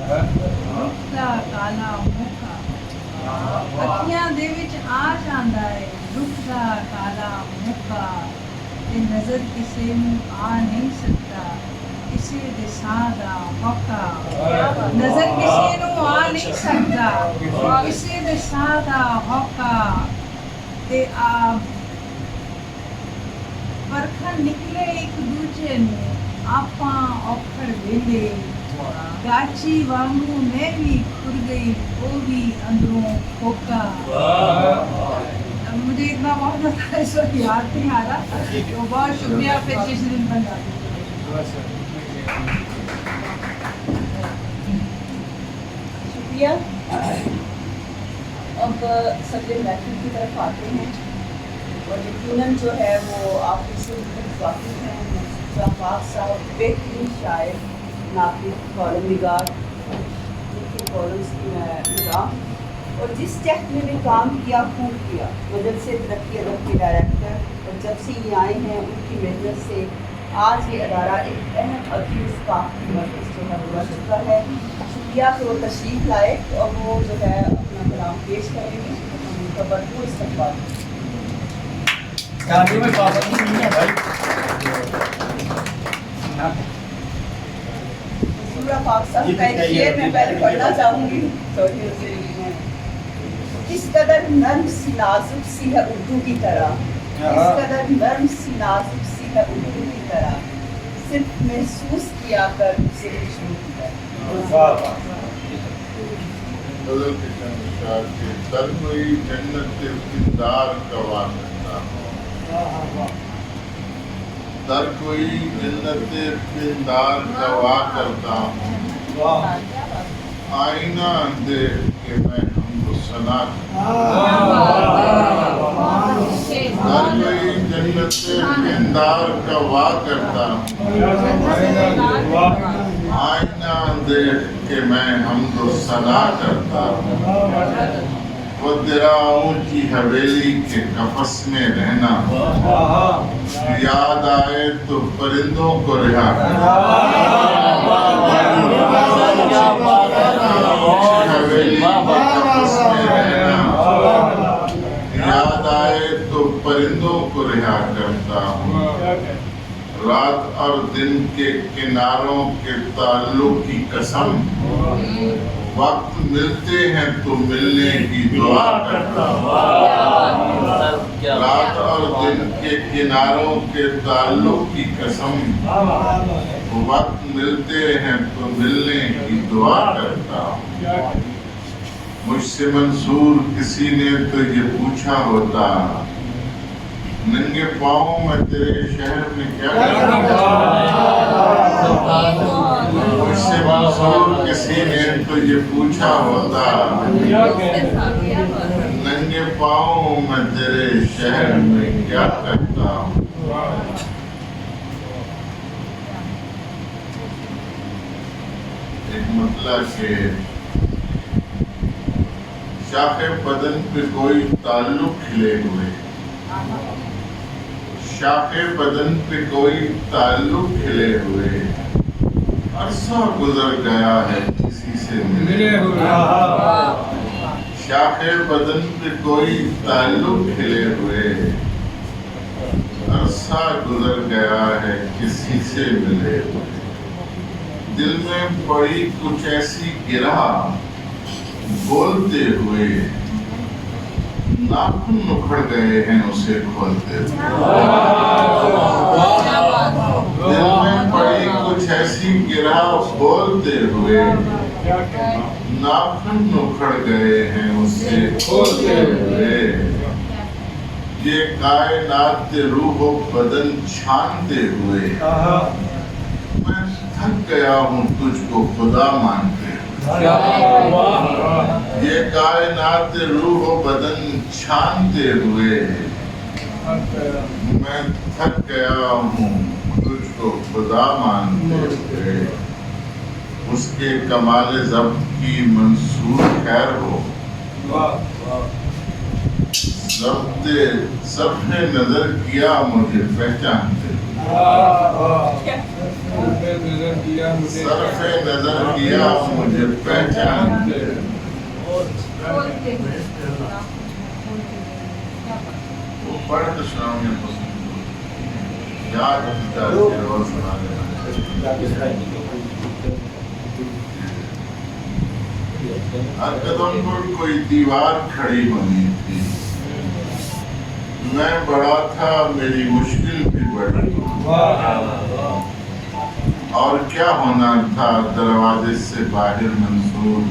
ਰੁੱਖਦਾ ਕਾਲਾ ਮੁਖਾ ਅੱਖੀਆਂ ਦੇ ਵਿੱਚ ਆ ਜਾਂਦਾ ਹੈ ਰੁੱਖਦਾ ਕਾਲਾ ਮੁਖਾ ਤੇ ਨਜ਼ਰ ਕਿਸੇ ਨੂੰ ਆ ਨਹੀਂ ਸਕਦਾ ਕਿਸੇ ਦੇ ਸਾਹ ਦਾ ਹੌਕਾ ਨਜ਼ਰ ਕਿਸੇ ਨੂੰ ਆ ਨਹੀਂ ਸਕਦਾ ਕਿਸੇ ਦੇ ਸਾਹ ਦਾ ਹੌਕਾ ਤੇ ਆ ਵਰਖਾ ਨਿਕਲੇ ਇੱਕ ਦੂਜੇ ਨੂੰ ਆਪਾਂ ਔਖੜ ਵੇਲੇ गाची वांगू मैं भी खुर गई वो भी अंदरों खोका मुझे इतना बहुत ज़्यादा इस वक्त याद नहीं आ रहा तो बहुत शुक्रिया फिर किसी दिन बन जाती शुक्रिया। अब सभी महफिल की तरफ आते हैं और यकीनन जो है वो आप इससे वाकिफ हैं मुस्तफा साहब बेहतरीन शायर नाकिब कॉलम निगार जिनके कॉलम्स की मैं निगाह और जिस टेक्ट में भी काम किया खूब किया मदद से तरक्की अदब के डायरेक्टर और जब से ये आए हैं उनकी मेहनत से आज ये अदारा एक अहम अजीज काफ़ी मरकज़ जो है वो बन चुका है। शुक्रिया कि वो तशरीफ़ लाए और वो जो है अपना कलाम पेश करेंगे हम उनका भरपूर इस्तक़बाल पूरा पाक साहब का एक शेर मैं पहले पढ़ना चाहूँगी। इस कदर नर्म सी नाजुक सी है उर्दू की तरह इस कदर नर्म सी नाजुक सी है उर्दू की तरह सिर्फ महसूस किया कर उसे खुशबू की तरह। दर कोई जन्नत दिलदार का वाक़ा दर कोई जन्नत दिलदार का वाक़ा करता हूँ आईना देख के मैं हमको सना दर कोई जन्नत दिलदार का वाक़ा करता हूँ आईना देख के मैं हमको सना करता हूँ वो तेरा ऊंची हवेली के कफस में रहना याद आए तो परिंदों को रिहा हवेली के कफस में रहना याद आए तो परिंदों को रिहा करता हूँ रात और दिन के किनारों के ताल्लुक की कसम वक्त मिलते हैं तो मिलने की दुआ करता हूँ रात और दिन के किनारों के ताल्लुक की कसम वक्त मिलते हैं तो मिलने की दुआ करता हूँ मुझसे मंसूर किसी ने तो ये पूछा होता नंगे पाँव में तेरे शहर में क्या मुझसे मंसूर किसी ने तो ये पूछा होता नंगे पाँव में तेरे शहर में क्या करता हूँ एक मतलब के शाखे बदन पे कोई ताल्लुक खिले हुए शाखे बदन पे कोई ताल्लुक खिले हुए अरसा गुजर गया है किसी से मिले हुए शाखे बदन पे कोई ताल्लुक खिले हुए अरसा गुजर गया है किसी से मिले हुए दिल में पड़ी कुछ ऐसी गिरा बोलते हुए नाखून उखड़ गए हैं उसे खोलते दिल में पड़ी कुछ ऐसी गिरा बोलते हुए नाखून उखड़ गए हैं उसे खोलते हुए ये कायनात रूहो बदन छानते हुए मैं थक गया हूँ तुझको खुदा मानते ये कायनात रूह बदन छानते हुए मैं थक गया हूँ तुझको खुदा मानते हुए उसके कमाल ज़ब्त की मंसूर खैर हो ज़ब्ते सबने नजर किया मुझे पहचानते सरफ नजर किया मुझे पहचान के। बोलते हैं वो पढ़ तो सुनाओगे पसंद याद और सुना देना। कदम पर कोई दीवार खड़ी बनी थी, मैं बड़ा था, मेरी मुश्किल भी बड़ी, और क्या होना था दरवाजे से बाहर मंसूर,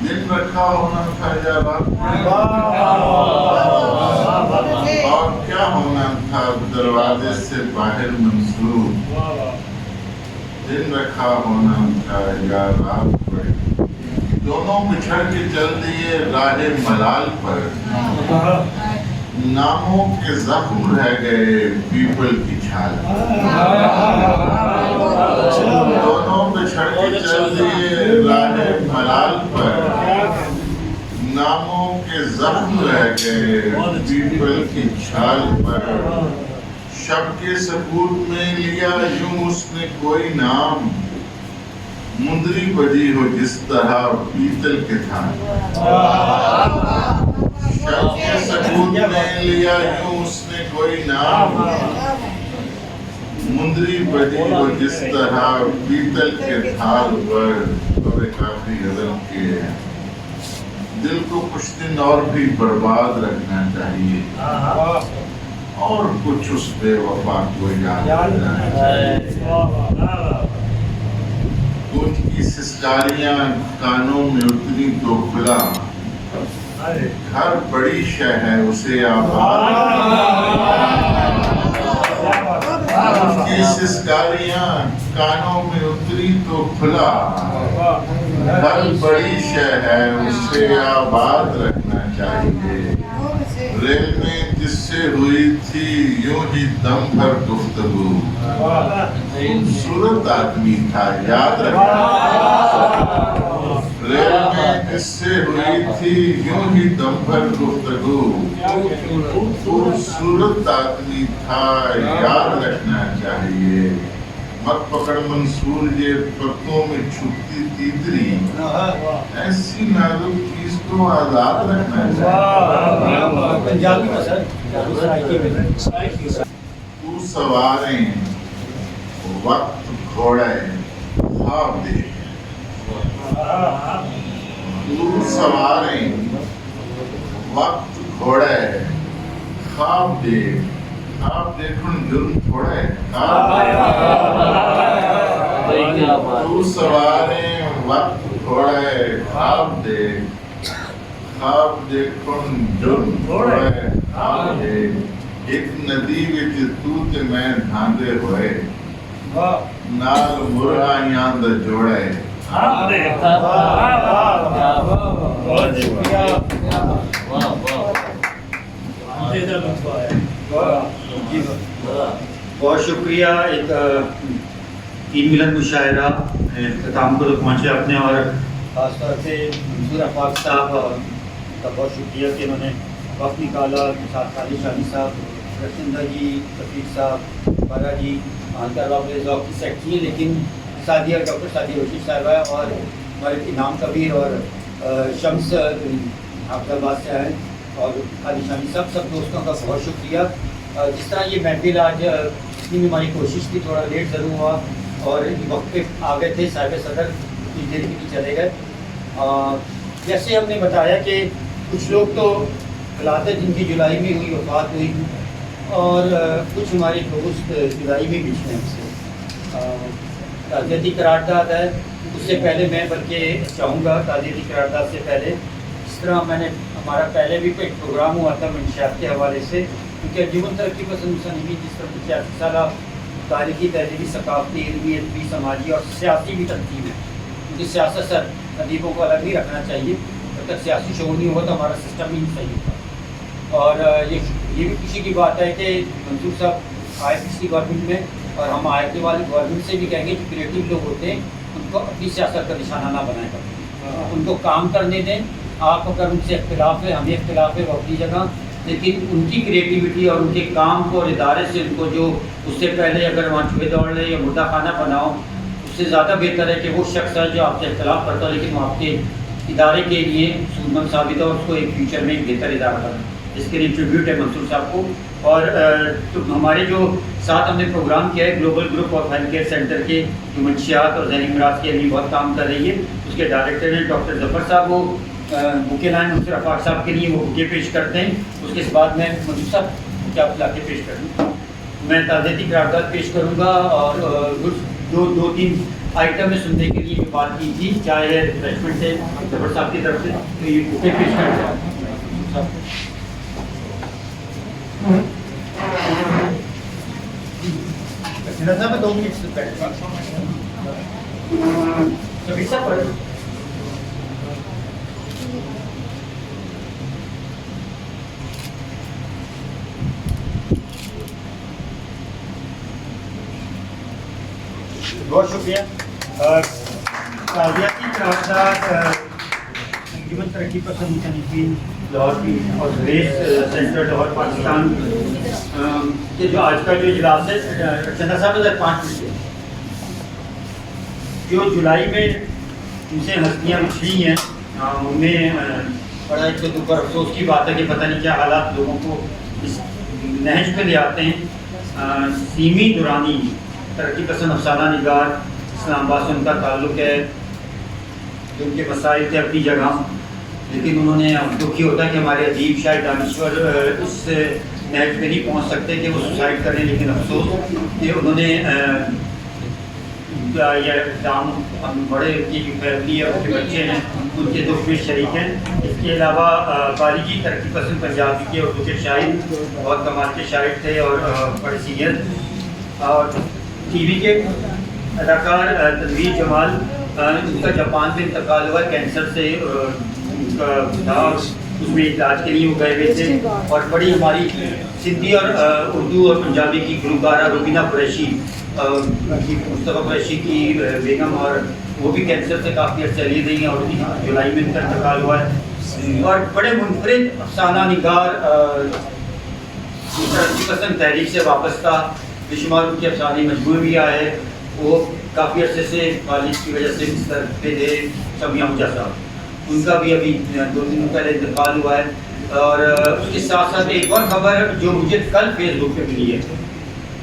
दिन रखा होना था या रात, और क्या होना था दरवाजे से बाहर मंसूर, दिन रखा होना था या रात पड़ी। दोनों बिछड़ के चल दिए राहे मलाल पर, नामों के जख्म रह गए पीपल की छाल। दोनों बिछड़ के चल दिए राहे मलाल पर, नामों के जख्म रह गए पीपल की छाल पर। शब के सबूत में लिया यूं उसने कोई नाम, मुंदरी बजी हो जिस तरह पीतल के थान। शब के सबूत में लिया यूं उसने कोई नाम, मुंदरी बजी हो जिस तरह पीतल के थाल पर। और एक आखिरी गजल के, दिल को कुछ दिन और भी बर्बाद रखना चाहिए, और कुछ उस बेवफा को याद रखना चाहिए। कुछ की सिस्कारियां कानों में उतरी तो खुला, घर बड़ी शह है उसे आबाद। कुछ की सिस्कारियां कानों में उतरी तो खुला, घर बड़ी शह है उसे आबाद रखना चाहिए। रेल में जिससे हुई थी यूं ही दम भर गुफ्तगू, खूबसूरत आदमी था याद रखना। रेल में जिससे हुई थी यूं ही दम भर गुफ्तगू, खूबसूरत आदमी था याद रखना चाहिए। मत पकड़ मंसूर ये पत्तों में छुपती तीतरी, ऐसी नाजुक चीज को आजाद रखना चाहिए। तू सवारें वक्त घोड़े ख्वाब दे, तू सवारें वक्त घोड़े ख्वाब दे। आप देखो जुर्म थोड़ा है, तू सवारें वक्त थोड़ा है, ख्वाब दे, ख्वाब देखो जुर्म थोड़ा है, ख्वाब दे। एक नदी विच तू ते मैं धांदे होए, नाल मुर्गां दा जोड़े। बहुत शुक्रिया। एक ईद मिलन मुशायरा इख्तिताम को पहुँचे अपने, और ख़ासतौर से मंसूर आफाक साहब का बहुत शुक्रिया कि उन्होंने वक्त निकाला। साथ खालिद शानी साहब, रसिंदा जी, रफीक साहब, बारा जी, ज़ौक़ की सेक्रेटरी, लेकिन सादिया डॉक्टर सादिया रशीद साहबा, और हमारे इनाम कबीर और शम्स हाफिज़ाबाद से आए, और खालिद शानी साहब, सब दोस्तों का बहुत शुक्रिया। जिस तरह ये महफिल आज इतनी भी हमारी कोशिश थी, थोड़ा लेट ज़रूर हुआ और वक्त पे आ गए थे, साहिब सदर कुछ देर के लिए चले गए। जैसे हमने बताया कि कुछ लोग तो विलादत जिनकी जुलाई में हुई वफात हुई, और कुछ हमारे दोस्त जुलाई में बीच में हमसे ताज़ियती करारदाद है। उससे पहले मैं बल्कि चाहूँगा ताज़ियती करारदाद से पहले, इस तरह मैंने हमारा पहले भी एक प्रोग्राम हुआ था मंशियात के हवाले से, क्योंकि अंजुमन तरक्की पसंद मुसन्निफीन जिस तरह 85 साल तारीखी, तहजीबी, सकाफती, इल्मी, अदबी, समाजी और सियासी भी तरतीब है, क्योंकि सियासत सर अदीबों को अलग नहीं रखना चाहिए। जब तक सियासी शोर नहीं होगा तो हमारा सिस्टम ही नहीं सही होगा। और ये भी खुशी की बात है कि मंसूर साहब आए पिछली गवर्नमेंट में, और हम आए वाली गवर्नमेंट से भी कहेंगे कि क्रिएटिव लोग होते हैं उनको अपनी सियासत का निशाना ना बनाए करें, उनको काम करने दें। आप अगर उनसे इख्तिलाफ है, हमें इख्तिलाफ है, वो अपनी जगह, لیکن ان کی کریٹیوٹی اور ان کے کام کو اور ادارے سے ان کو جو اس سے پہلے اگر وہاں چوہے دوڑ لے یا مردہ خانہ بناؤ، اس سے زیادہ بہتر ہے کہ وہ شخص ہے جو آپ سے اختلاف کرتا ہو لیکن وہ آپ کے ادارے کے لیے سودمند ثابت ہو اور اس کو ایک فیوچر میں ایک بہتر ادارہ بنا. اس کے لیے ٹریبیوٹ ہے منصور صاحب کو. اور ہمارے جو ساتھ ہم نے پروگرام کیا ہے global group of health care centre کے جو منشیات اور ذہنی امراض کے لیے بہت کام کر رہی ہے، اس کے ڈائریکٹر ہیں ڈاکٹر ظفر صاحب. وہ بکے لائن منصور افاق صاحب کے لیے وہ بکے پیش کرتے ہیں. اس کے بعد میں منصور صاحب کیا لا کے پیش کروں، میں تعزیتی قرارداد پیش کروں گا اور دو تین آئٹم میں سننے کے لیے جو بات کی تھی چاہے ریفریشمنٹ سے ظفر صاحب کی طرف سے، تو یہ بکے پیش کرتے ہیں. صاحب 2 منٹ سے بیٹھ بہت شکریہ. تعزیتی قرارداد انجمن ترقی پسند مصنفین لاہور کی اور ریس سینٹر لاہور پاکستان کے جو آج کا جو اجلاس ہے چندہ صاحب 5 منٹ جو جولائی میں ان سے ہستیاں بچھی ہیں ان میں بڑا ایک دکھ اور افسوس کی بات ہے کہ پتہ نہیں کیا حالات لوگوں کو اس نہج پہ لے آتے ہیں. سیمی دورانی ترقی پسند افسانہ نگار اسلام آباد سے ان کا تعلق ہے، جو ان کے مسائل تھے اپنی جگہ، لیکن انہوں نے دکھی ہوتا ہے کہ ہمارے ادیب شاید دانشور اس نہج پہ نہیں پہنچ سکتے کہ وہ سوسائڈ کریں، لیکن افسوس کہ انہوں نے یہ دام بڑے کی جو فیملی ہے ان کے بچے ہیں ان کے دکھ میں شریک ہیں. اس کے علاوہ خارجی ترقی پسند پنجابی کے اردو کے شاعر بہت کمال کے شاعر تھے اور بڑے سینئر. اور ٹی وی کے اداکار تنویر جمال، ان کا جاپان میں انتقال ہوا کینسر سے، ان کا تھا اس میں علاج کے لیے وہ گئے ہوئے تھے. اور بڑی ہماری سندھی اور اردو اور پنجابی کی گلوکارہ روبینہ قریشی، مصطفیٰ قریشی کی بیگم، اور وہ بھی کینسر سے کافی عرصے چلی رہی ہیں اور جولائی میں ان کا انتقال ہوا ہے. اور بڑے منفرد افسانہ نگار ترقی پسند تحریک سے وابستہ بے شمار ان کے افسانے مجموعے بھی آئے. وہ کافی عرصے سے والد کی وجہ سے بستر پہ تھے، سمیہ مجا صاحب، ان کا بھی ابھی 2 دن پہلے انتقال ہوا ہے. اور اس کے ساتھ ساتھ ایک اور خبر جو مجھے کل فیس بک پہ ملی ہے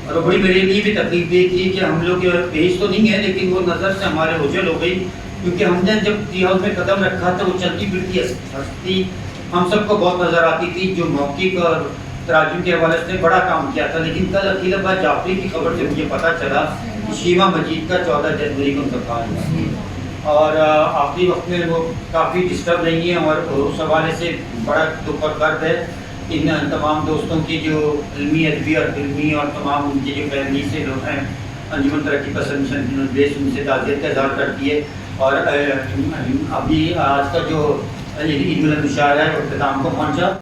اور وہ بڑی میرے لیے بھی تکلیف دہ تھی کہ ہم لوگ پیش تو نہیں ہیں لیکن وہ نظر سے ہمارے اوجھل ہو گئی، کیونکہ ہم نے جب ٹی ہاؤس میں قدم رکھا تھا وہ چلتی پھرتی ہستی ہم سب کو بہت نظر آتی تھی جو موقع اور تراجم کے حوالے سے بڑا کام کیا تھا. لیکن کل عقیل عباس جعفری کی خبر سے مجھے پتہ چلا کہ شیما مجید کا 14 جنوری کو انتقال ہوا اور آخری وقت میں وہ کافی ڈسٹرب رہی ہیں اور اس حوالے سے بڑا دکھ اور درد ہے. ان تمام دوستوں کی جو علمی ادبی اور فلمی اور تمام ان کی جو فیملی سے لوگ ہیں انجمن ترقی پسند بیس ان سے تعزیت کا اظہار کرتی ہے. اور ابھی آج کا جو عید ملن مشاعرہ ہے وہ اختتام کو پہنچا.